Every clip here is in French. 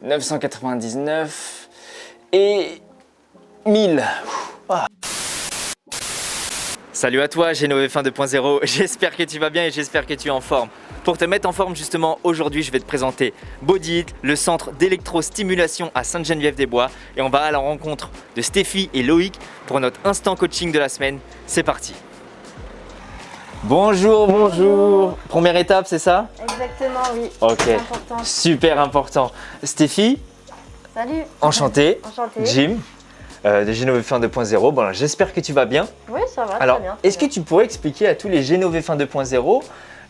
999 et 1000. Ah. Salut à toi Génov 2.0, j'espère que tu vas bien et j'espère que tu es en forme. Pour te mettre en forme justement, aujourd'hui je vais te présenter Body Hit, le centre d'électrostimulation à Sainte-Geneviève-des-Bois, et on va à la rencontre de Stéphie et Loïc pour notre instant coaching de la semaine. C'est parti. Bonjour, bonjour. Première étape, c'est ça? Exactement, oui. Ok, C'est important. super important. Stéphie, Salut. enchanté. Enchanté. Jim, de Génov 2.0. Bon, j'espère que tu vas bien. Oui, ça va, Alors, très bien. est-ce que tu pourrais expliquer à tous les Génov 2.0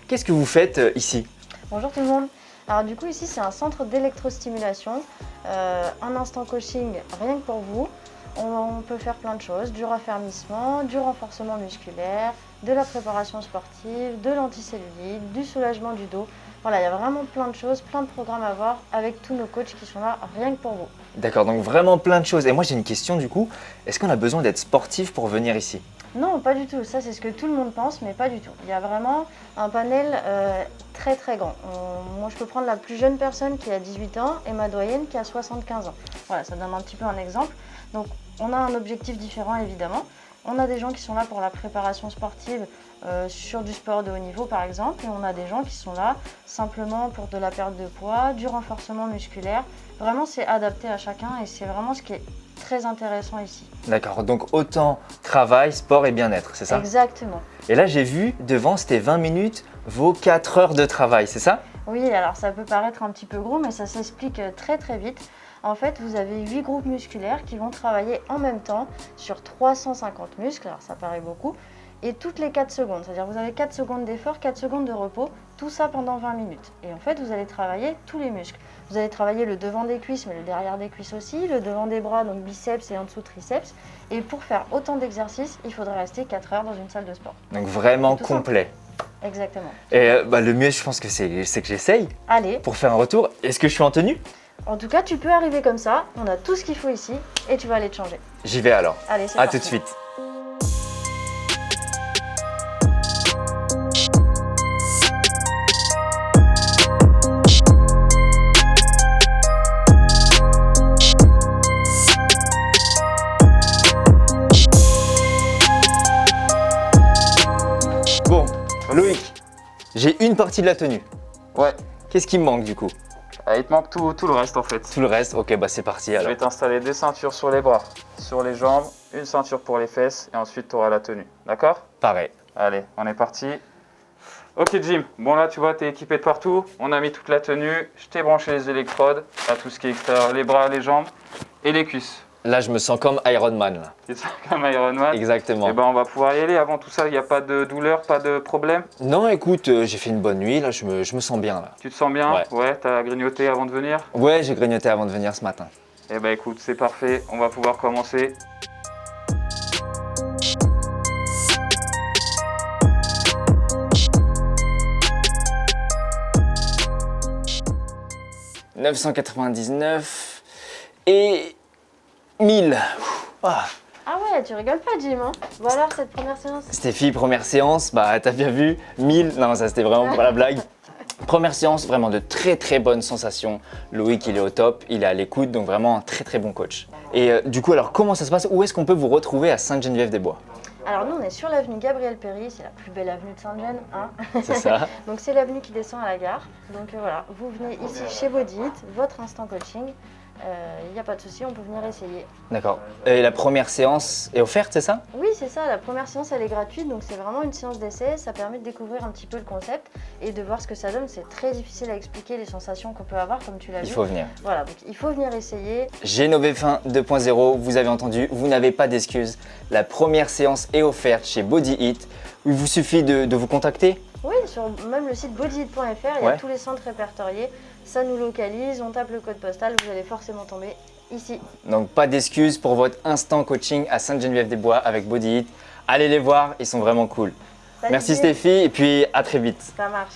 qu'est-ce que vous faites ici? Bonjour tout le monde. Alors du coup, ici, c'est un centre d'électrostimulation. Un instant coaching rien que pour vous. On peut faire plein de choses, du raffermissement, du renforcement musculaire, de la préparation sportive, de l'anticellulite, du soulagement du dos. Voilà, il y a vraiment plein de choses, plein de programmes à voir avec tous nos coachs qui sont là rien que pour vous. D'accord, donc vraiment plein de choses. Et moi j'ai une question du coup, est-ce qu'on a besoin d'être sportif pour venir ici? Non, pas du tout. Ça, c'est ce que tout le monde pense, mais pas du tout. Il y a vraiment un panel très très grand. Moi, je peux prendre la plus jeune personne qui a 18 ans et ma doyenne qui a 75 ans. Voilà, ça donne un petit peu un exemple. Donc, on a un objectif différent, évidemment. On a des gens qui sont là pour la préparation sportive sur du sport de haut niveau, par exemple. Et on a des gens qui sont là simplement pour de la perte de poids, du renforcement musculaire. Vraiment, c'est adapté à chacun et c'est vraiment ce qui est très intéressant ici. D'accord, donc autant travail, sport et bien-être, c'est ça? Exactement. Et là j'ai vu devant c'était 20 minutes vos 4 heures de travail, c'est ça? Oui, alors ça peut paraître un petit peu gros, mais ça s'explique très très vite. En fait, vous avez 8 groupes musculaires qui vont travailler en même temps sur 350 muscles, alors ça paraît beaucoup, et toutes les 4 secondes. C'est-à-dire vous avez 4 secondes d'effort, 4 secondes de repos, tout ça pendant 20 minutes. Et en fait, vous allez travailler tous les muscles. Vous allez travailler le devant des cuisses, mais le derrière des cuisses aussi, le devant des bras, donc biceps et en dessous triceps. Et pour faire autant d'exercices, il faudrait rester 4 heures dans une salle de sport. Donc vraiment Tout complet. Exactement. Et le mieux je pense que c'est que j'essaye Allez, pour faire un retour. Est-ce que je suis en tenue? en tout cas, tu peux arriver comme ça. On a tout ce qu'il faut ici et tu vas aller te changer. J'y vais alors. Allez, c'est À parti. tout de suite. Bon, Loïc, j'ai une partie de la tenue. Ouais, Qu'est-ce qui me manque du coup? il te manque tout le reste en fait. Tout le reste, ok, bah c'est parti Je alors. vais t'installer des ceintures sur les bras, sur les jambes, une ceinture pour les fesses et ensuite tu auras la tenue. D'accord? Pareil. Allez, on est parti. Ok Jim, bon là tu vois, tu es équipé de partout. On a mis toute la tenue. Je t'ai branché les électrodes à tout ce qui est extérieur, les bras, les jambes et les cuisses. Là, je me sens comme Iron Man là. C'est ça comme Iron Man. Exactement. Et ben on va pouvoir y aller. Avant tout ça, il n'y a pas de douleur, pas de problème. Non, écoute, j'ai fait une bonne nuit, là, je me sens bien là. Tu te sens bien? Ouais. T'as grignoté avant de venir? Ouais, j'ai grignoté avant de venir ce matin. Eh ben écoute, c'est parfait. On va pouvoir commencer. « 999 et 1000. Ah. Ah ouais, tu rigoles pas, Jim, hein? Bon alors, cette première séance? Stéphie, première séance, bah t'as bien vu, 1000. Non, ça c'était vraiment pas la blague. Première séance, vraiment de très très bonnes sensations. Loïc, il est au top, il est à l'écoute, donc vraiment un très très bon coach. Et du coup, alors comment ça se passe? Où est-ce qu'on peut vous retrouver à Sainte-Geneviève-des-Bois? Alors nous, on est sur l'avenue Gabriel Péri, c'est la plus belle avenue de Sainte-Gene, hein? C'est ça. Donc c'est l'avenue qui descend à la gare. Donc voilà, vous venez ici chez Body Hit, votre instant coaching. Il n'y a pas de souci, on peut venir essayer. D'accord. Et la première séance est offerte, c'est ça? Oui, c'est ça, la première séance, elle est gratuite, donc c'est vraiment une séance d'essai. Ça permet de découvrir un petit peu le concept et de voir ce que ça donne. C'est très difficile à expliquer les sensations qu'on peut avoir, comme tu l'as vu. Il faut venir. Voilà, donc il faut venir essayer. Génov 2.0, vous avez entendu, vous n'avez pas d'excuses. La première séance est offerte chez Body Hit. Il vous suffit de vous contacter. Oui, sur même le site bodyhit.fr, il y a tous les centres répertoriés. Ça nous localise, on tape le code postal, vous allez forcément tomber ici. Donc pas d'excuses pour votre instant coaching à Sainte-Geneviève-des-Bois avec Body Hit. Allez les voir, ils sont vraiment cool. Salut, Merci Jim. Stéphie et puis à très vite. Ça marche.